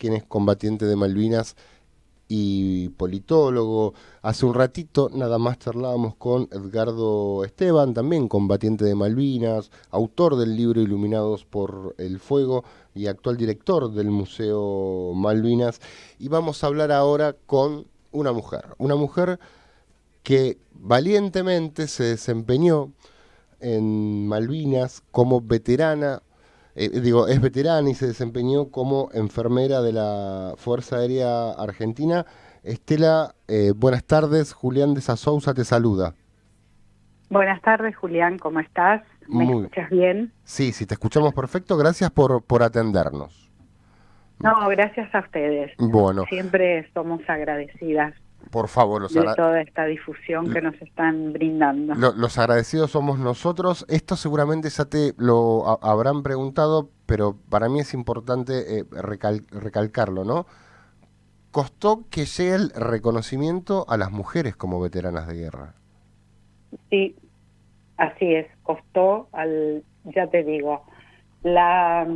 quien es combatiente de Malvinas y politólogo. Hace un ratito nada más charlábamos con Edgardo Esteban, también combatiente de Malvinas, autor del libro Iluminados por el Fuego y actual director del Museo Malvinas. Y vamos a hablar ahora con una mujer que valientemente se desempeñó en Malvinas como veterana, es veterana y se desempeñó como enfermera de la Fuerza Aérea Argentina. Estela, buenas tardes, Julián de Sasouza te saluda. Buenas tardes, Julián, ¿cómo estás? ¿Me Muy, escuchas bien? sí, sí, te escuchamos perfecto, gracias por atendernos. No, gracias a ustedes. Bueno, Siempre somos agradecidas por favor, de toda esta difusión que nos están brindando. los agradecidos somos nosotros. Esto seguramente ya te lo habrán preguntado, pero para mí es importante recalcarlo, ¿no? Costó que llegue el reconocimiento a las mujeres como veteranas de guerra. Sí, así es, costó ya te digo, la,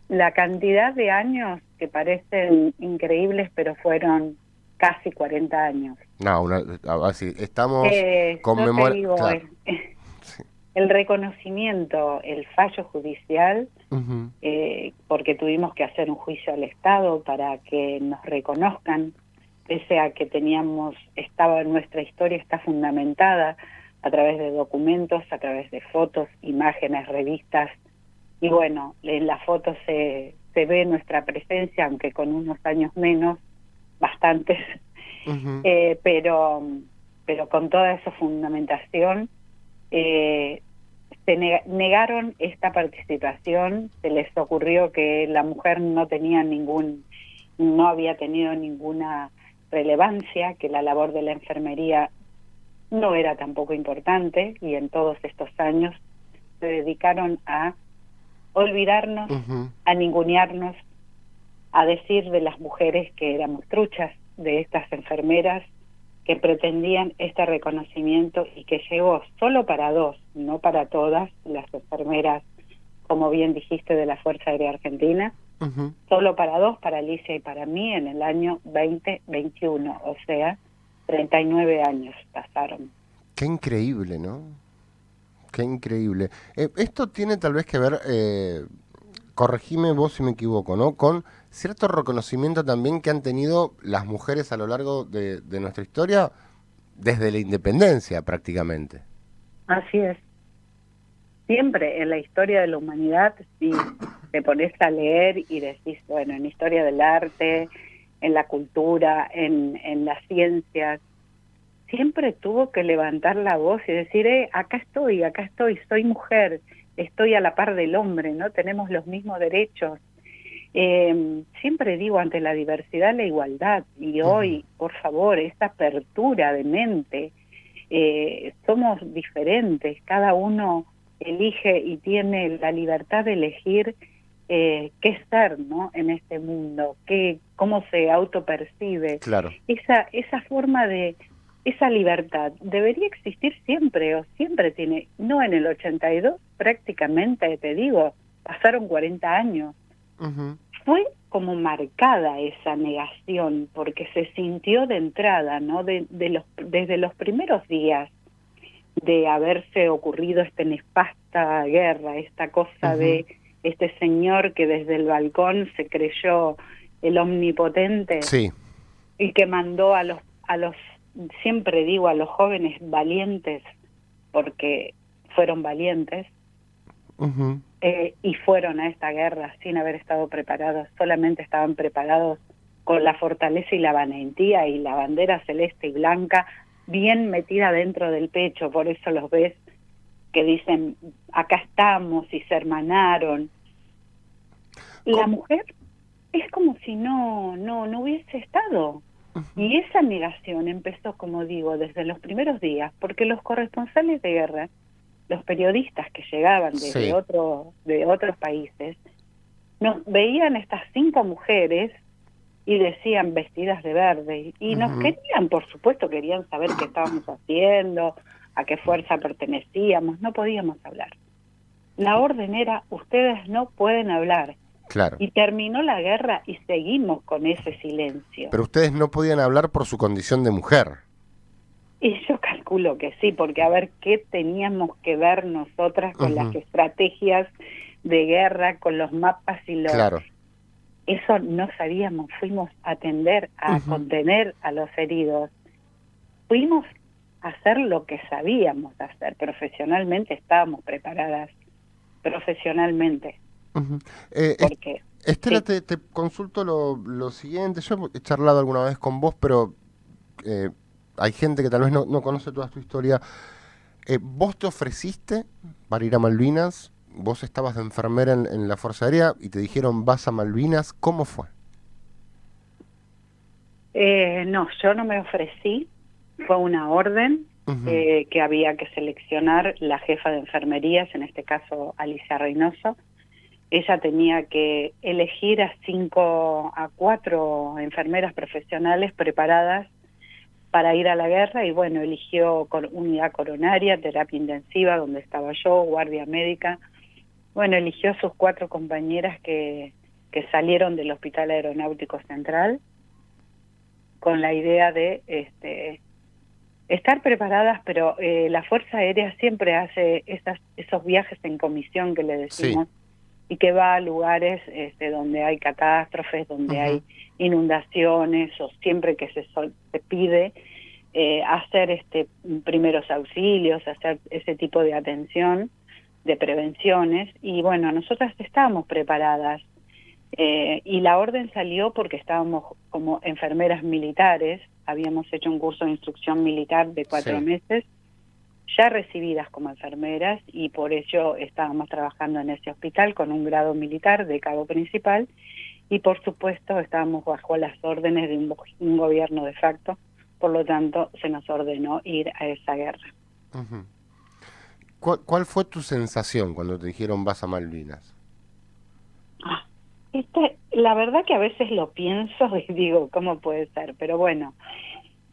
la cantidad de años que parecen increíbles, pero fueron casi 40 años. No, así, estamos Yo te conmemorando, digo, claro. Sí. el reconocimiento, el fallo judicial, Ujú. porque tuvimos que hacer un juicio al Estado para que nos reconozcan, pese a que nuestra historia está fundamentada a través de documentos, a través de fotos, imágenes, revistas, y bueno, en las fotos se ve nuestra presencia, aunque con unos años menos, bastantes, Ujú. eh, pero, pero con toda esa fundamentación, eh, negaron esta participación. Se les ocurrió que la mujer no había tenido ninguna relevancia, que la labor de la enfermería no era tampoco importante, y en todos estos años se dedicaron a olvidarnos, Ujú. a ningunearnos, a decir de las mujeres que éramos truchas, de estas enfermeras que pretendían este reconocimiento y que llegó solo para dos, no para todas las enfermeras, como bien dijiste, de la Fuerza Aérea Argentina, Ujú. solo para dos, para Alicia y para mí, en el año 2021, o sea, 39 años pasaron. Qué increíble, ¿no? Qué increíble. Esto tiene tal vez que ver, corregime vos si me equivoco, ¿no? Con cierto reconocimiento también que han tenido las mujeres a lo largo de nuestra historia, desde la independencia prácticamente. Así es. Siempre en la historia de la humanidad, si te pones a leer y decís, bueno, en historia del arte, en la cultura, en las ciencias, siempre tuvo que levantar la voz y decir, acá estoy, soy mujer, estoy a la par del hombre, ¿no? Tenemos los mismos derechos. Siempre digo, ante la diversidad, la igualdad, y Ujú. hoy, por favor, esta apertura de mente, somos diferentes, cada uno elige y tiene la libertad de elegir qué ser, ¿no? En este mundo, cómo se autopercibe. Claro. Esa forma esa libertad debería existir siempre, o siempre tiene, no en el 82, prácticamente, te digo, pasaron 40 años. Ujú. Fue como marcada esa negación, porque se sintió de entrada, ¿no? Desde los primeros días de haberse ocurrido esta nefasta guerra, esta cosa Ujú. de este señor que desde el balcón se creyó el omnipotente Sí. y que mandó siempre digo, a los jóvenes valientes, porque fueron valientes, Ujú. y fueron a esta guerra sin haber estado preparados, solamente estaban preparados con la fortaleza y la valentía y la bandera celeste y blanca bien metida dentro del pecho. Por eso los ves que dicen, acá estamos, y se hermanaron. La Co- mujer es como si no hubiese estado. Y esa negación empezó, como digo, desde los primeros días, porque los corresponsales de guerra, los periodistas que llegaban Sí. de otros países, nos veían estas 5 mujeres y decían vestidas de verde. Y nos Ujú. querían, por supuesto, querían saber qué estábamos haciendo, a qué fuerza pertenecíamos. No podíamos hablar. La orden era, ustedes no pueden hablar. Claro. Y terminó la guerra y seguimos con ese silencio. Pero ustedes no podían hablar por su condición de mujer. Y yo calculo que sí, porque a ver qué teníamos que ver nosotras con las estrategias de guerra, con los mapas y los... Claro. Eso no sabíamos, fuimos a atender, a contener a los heridos. Fuimos a hacer lo que sabíamos hacer. Profesionalmente estábamos preparadas, profesionalmente. Porque, Estela, sí. te consulto lo siguiente. Yo he charlado alguna vez con vos, pero hay gente que tal vez no conoce toda tu historia. ¿Vos te ofreciste para ir a Malvinas? ¿Vos estabas de enfermera en la Fuerza Aérea y te dijeron vas a Malvinas? ¿Cómo fue? No, yo no me ofrecí, fue una orden que había que seleccionar la jefa de enfermerías, en este caso Alicia Reynoso. Ella tenía que elegir a 4 enfermeras profesionales preparadas para ir a la guerra y bueno, eligió unidad coronaria, terapia intensiva, donde estaba yo, guardia médica. Bueno, eligió sus 4 compañeras que salieron del Hospital Aeronáutico Central con la idea de estar preparadas, pero la Fuerza Aérea siempre hace esos viajes en comisión que le Sí. decimos, y que va a lugares donde hay catástrofes, donde hay inundaciones, o siempre que se pide hacer primeros auxilios, hacer ese tipo de atención, de prevenciones, y bueno, nosotras estábamos preparadas, y la orden salió porque estábamos como enfermeras militares, habíamos hecho un curso de instrucción militar de 4 Sí. meses, ya recibidas como enfermeras, y por ello estábamos trabajando en ese hospital con un grado militar de cabo principal, y por supuesto estábamos bajo las órdenes de un gobierno de facto, por lo tanto se nos ordenó ir a esa guerra. ¿Cuál fue tu sensación cuando te dijeron vas a Malvinas? La verdad que a veces lo pienso y digo, ¿cómo puede ser? Pero bueno,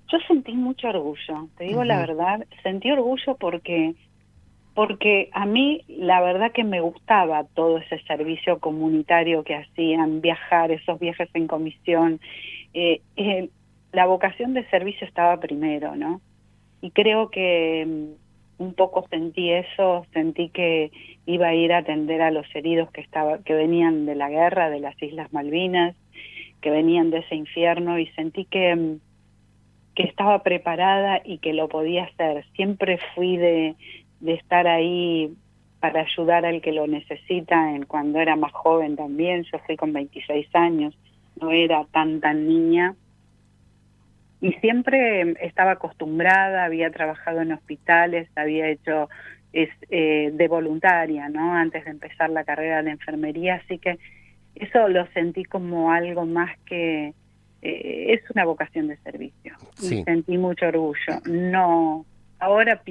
yo sentí mucho orgullo, te digo la verdad, sentí orgullo porque a mí la verdad que me gustaba todo ese servicio comunitario que hacían, viajar, esos viajes en comisión, la vocación de servicio estaba primero, ¿no? Y creo que un poco sentí eso, sentí que iba a ir a atender a los heridos que venían de la guerra, de las Islas Malvinas, que venían de ese infierno, y sentí que estaba preparada y que lo podía hacer. Siempre fui de estar ahí para ayudar al que lo necesita. Cuando era más joven también, yo fui con 26 años, no era tan niña, y siempre estaba acostumbrada, había trabajado en hospitales, había hecho de voluntaria, ¿no? Antes de empezar la carrera de enfermería, así que eso lo sentí como algo más que es una vocación de servicio, y Sí. sentí mucho orgullo. No, ahora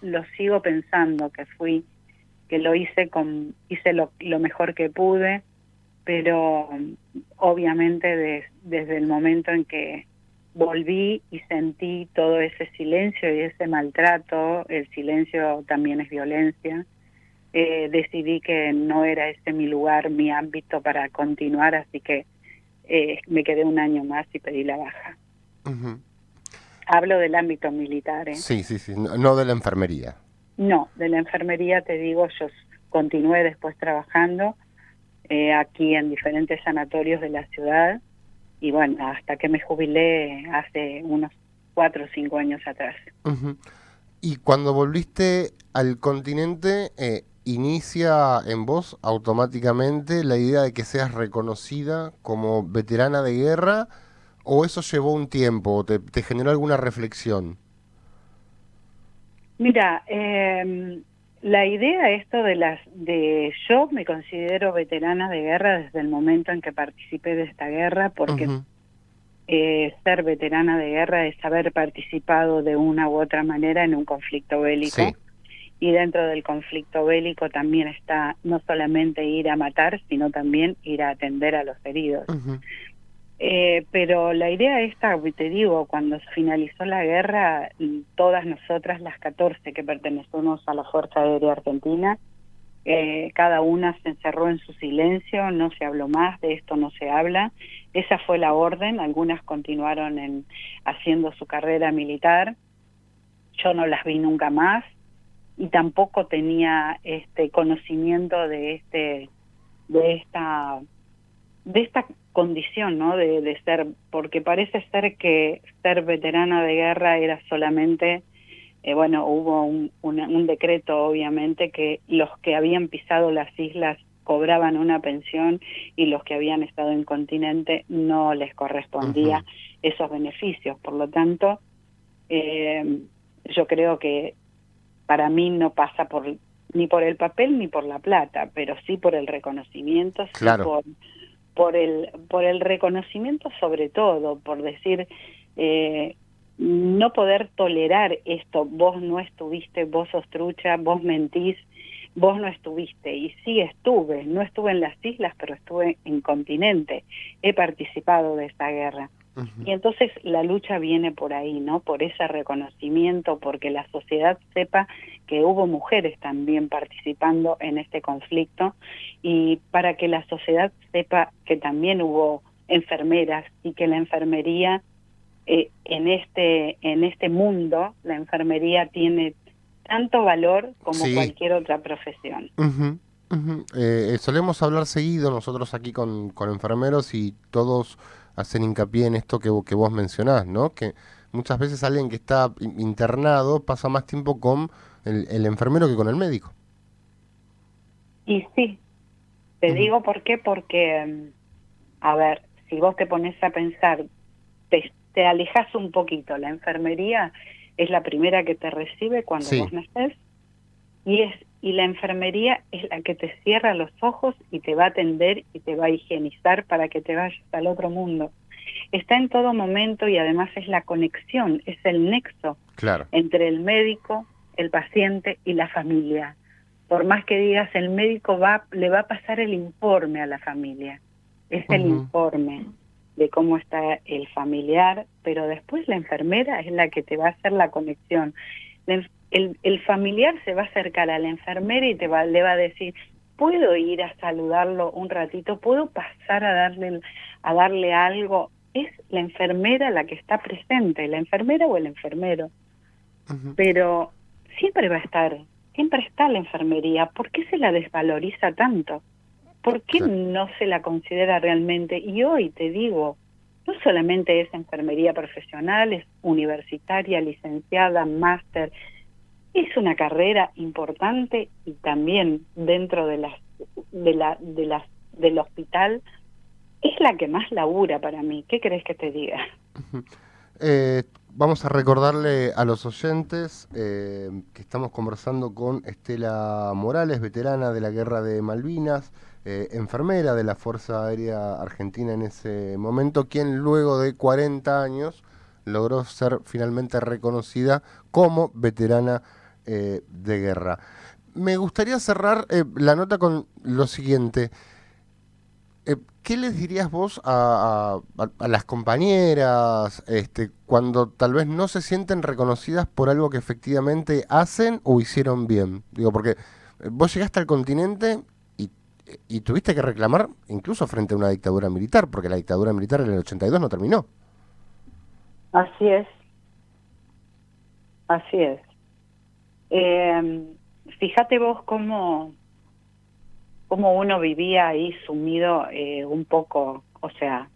lo sigo pensando que lo hice hice lo mejor que pude, pero obviamente desde el momento en que volví y sentí todo ese silencio y ese maltrato, el silencio también es violencia, decidí que no era ese mi lugar, mi ámbito para continuar, así que me quedé un año más y pedí la baja. Hablo del ámbito militar, ¿eh? Sí, sí, sí, no de la enfermería. No, de la enfermería te digo, yo continué después trabajando aquí en diferentes sanatorios de la ciudad, y bueno, hasta que me jubilé hace unos 4 o 5 años atrás. Y cuando volviste al continente, inicia en vos automáticamente la idea de que seas reconocida como veterana de guerra, o eso llevó un tiempo, o te generó alguna reflexión. Mira, la idea yo me considero veterana de guerra desde el momento en que participé de esta guerra, porque ser veterana de guerra es haber participado de una u otra manera en un conflicto bélico, Sí. y dentro del conflicto bélico también está no solamente ir a matar, sino también ir a atender a los heridos. Pero la idea esta, te digo, cuando finalizó la guerra, todas nosotras, las 14 que pertenecemos a la Fuerza Aérea Argentina, cada una se encerró en su silencio, no se habló más, de esto no se habla. Esa fue la orden, algunas continuaron haciendo su carrera militar, yo no las vi nunca más y tampoco tenía conocimiento de esta condición, ¿no? De ser, porque parece ser que ser veterana de guerra era solamente, hubo un decreto, obviamente, que los que habían pisado las islas cobraban una pensión y los que habían estado en continente no les correspondía esos beneficios. Por lo tanto, yo creo que para mí no pasa ni por el papel ni por la plata, pero sí por el reconocimiento, sí Claro. por el reconocimiento, sobre todo, por decir, no poder tolerar esto: vos no estuviste, vos sos trucha, vos mentís, vos no estuviste. Y sí estuve, no estuve en las islas, pero estuve en continente, he participado de esta guerra. Y entonces la lucha viene por ahí, ¿no? Por ese reconocimiento, porque la sociedad sepa que hubo mujeres también participando en este conflicto, y para que la sociedad sepa que también hubo enfermeras y que la enfermería, en este mundo, la enfermería tiene tanto valor como Sí. cualquier otra profesión. Solemos hablar seguido nosotros aquí con enfermeros y todos hacen hincapié en esto que vos mencionás, ¿no? Que muchas veces alguien que está internado pasa más tiempo con el enfermero que con el médico. Y sí, te Ujú. digo por qué, porque, a ver, si vos te pones a pensar, te alejas un poquito. La enfermería es la primera que te recibe cuando Sí. vos nacés, y la enfermería es la que te cierra los ojos y te va a atender y te va a higienizar para que te vayas al otro mundo. Está en todo momento y además es la conexión, es el nexo Claro. entre el médico, el paciente y la familia. Por más que digas, el médico le va a pasar el informe a la familia. Es el Ujú. informe de cómo está el familiar, pero después la enfermera es la que te va a hacer la conexión. El familiar se va a acercar a la enfermera y le va a decir: ¿puedo ir a saludarlo un ratito? ¿Puedo pasar a darle algo? Es la enfermera la que está presente, la enfermera o el enfermero. Ujú. Pero siempre está la enfermería. ¿Por qué se la desvaloriza tanto? ¿Por qué Claro. no se la considera realmente? Y hoy te digo, no solamente es enfermería profesional, es universitaria, licenciada, máster, es una carrera importante, y también dentro del hospital es la que más labura para mí. ¿Qué crees que te diga? Vamos a recordarle a los oyentes que estamos conversando con Estela Morales, veterana de la Guerra de Malvinas, enfermera de la Fuerza Aérea Argentina en ese momento, quien luego de 40 años logró ser finalmente reconocida como veterana de guerra. Me gustaría cerrar la nota con lo siguiente. ¿Qué les dirías vos a las compañeras cuando tal vez no se sienten reconocidas por algo que efectivamente hacen o hicieron bien? Digo, porque vos llegaste al continente y, y tuviste que reclamar incluso frente a una dictadura militar, porque la dictadura militar en el 82 no terminó. Así es, así es. Eh, Fíjate vos cómo uno vivía ahí sumido, un poco, o sea,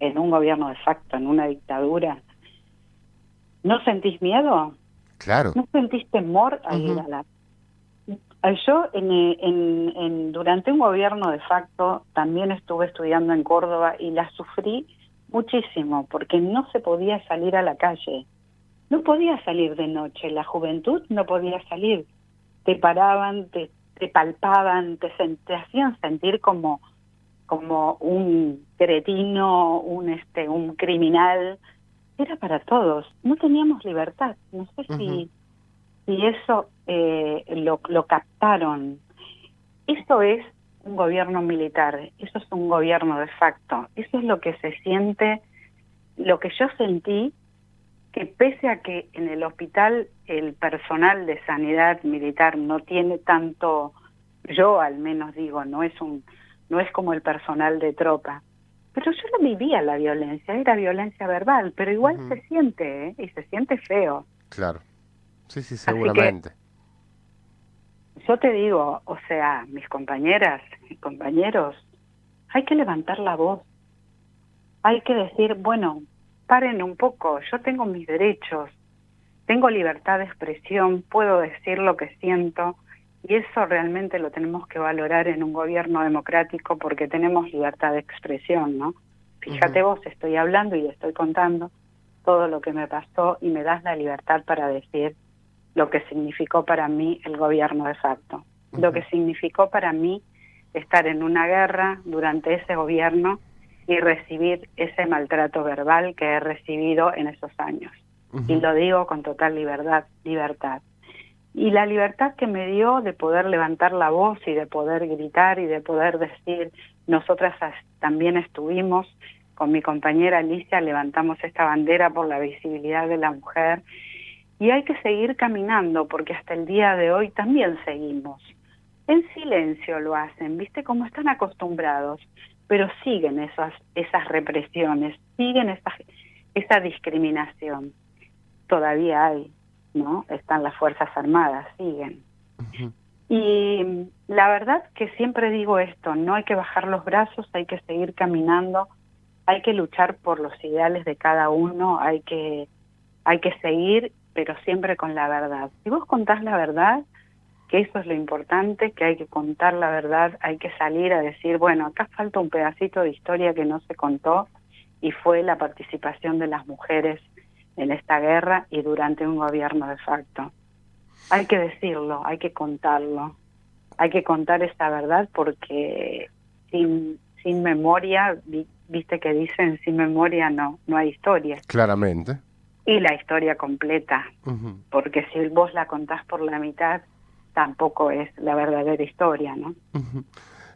en un gobierno de facto, en una dictadura. ¿No sentís miedo? Claro. ¿No sentís temor a ir Ujú. a la... Yo durante un gobierno de facto también estuve estudiando en Córdoba y la sufrí muchísimo porque no se podía salir a la calle, no podía salir de noche, la juventud no podía salir, te paraban, te palpaban, te hacían sentir como un cretino, un criminal. Era para todos, no teníamos libertad. No sé Ujú. si eso, lo captaron. Eso es un gobierno militar, eso es un gobierno de facto, eso es lo que se siente, lo que yo sentí, que pese a que en el hospital el personal de sanidad militar no yo al menos digo, no es como el personal de tropa, pero yo no vivía la violencia, era violencia verbal, pero igual se siente, ¿eh? Y se siente feo. Claro. Sí, sí, Así que seguramente. yo te digo, o sea, mis compañeras, mis compañeros, hay que levantar la voz, hay que decir, bueno, paren un poco, yo tengo mis derechos, tengo libertad de expresión, puedo decir lo que siento, y eso realmente lo tenemos que valorar en un gobierno democrático porque tenemos libertad de expresión, ¿no? Fíjate vos, estoy hablando y estoy contando todo lo que me pasó y me das la libertad para decir lo que significó para mí el gobierno de facto, lo que significó para mí estar en una guerra durante ese gobierno y recibir ese maltrato verbal que he recibido en esos años. Y lo digo con total libertad. Y la libertad que me dio de poder levantar la voz y de poder gritar y de poder decir, nosotras también estuvimos, con mi compañera Alicia levantamos esta bandera por la visibilidad de la mujer, y hay que seguir caminando porque hasta el día de hoy también seguimos. En silencio lo hacen, ¿viste? Como están acostumbrados, pero siguen esas represiones, siguen esa discriminación. Todavía hay, ¿no? Están las Fuerzas Armadas, siguen. Y la verdad que siempre digo esto, no hay que bajar los brazos, hay que seguir caminando, hay que luchar por los ideales de cada uno, hay que seguir, pero siempre con la verdad. Si vos contás la verdad, que eso es lo importante, que hay que contar la verdad, hay que salir a decir, bueno, acá falta un pedacito de historia que no se contó, y fue la participación de las mujeres en esta guerra y durante un gobierno de facto. Hay que decirlo, hay que contarlo, hay que contar esta verdad porque sin memoria, viste que dicen, sin memoria no hay historia. Claramente. Y la historia completa, porque si vos la contás por la mitad, tampoco es la verdadera historia, ¿no?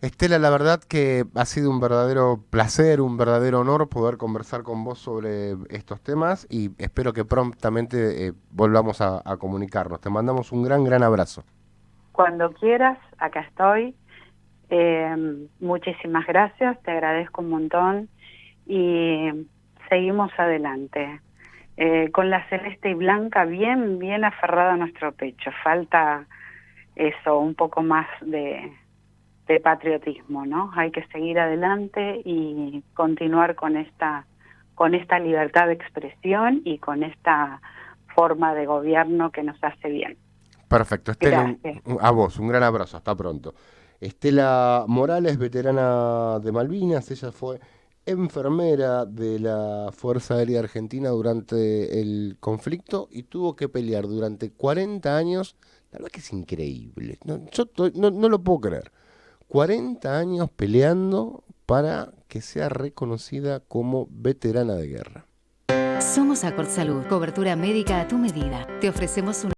Estela, la verdad que ha sido un verdadero placer, un verdadero honor poder conversar con vos sobre estos temas y espero que prontamente volvamos a comunicarnos. Te mandamos un gran abrazo. Cuando quieras, acá estoy. Muchísimas gracias, te agradezco un montón y seguimos adelante. Con la celeste y blanca bien aferrada a nuestro pecho. Falta eso, un poco más de patriotismo, ¿no? Hay que seguir adelante y continuar con esta libertad de expresión y con esta forma de gobierno que nos hace bien. Perfecto, Estela, Gracias. a vos, un gran abrazo, hasta pronto. Estela Morales, veterana de Malvinas, ella fue enfermera de la Fuerza Aérea Argentina durante el conflicto y tuvo que pelear durante 40 años, la verdad que es increíble, no lo puedo creer, 40 años peleando para que sea reconocida como veterana de guerra. Somos Accord Salud, cobertura médica a tu medida. Te ofrecemos un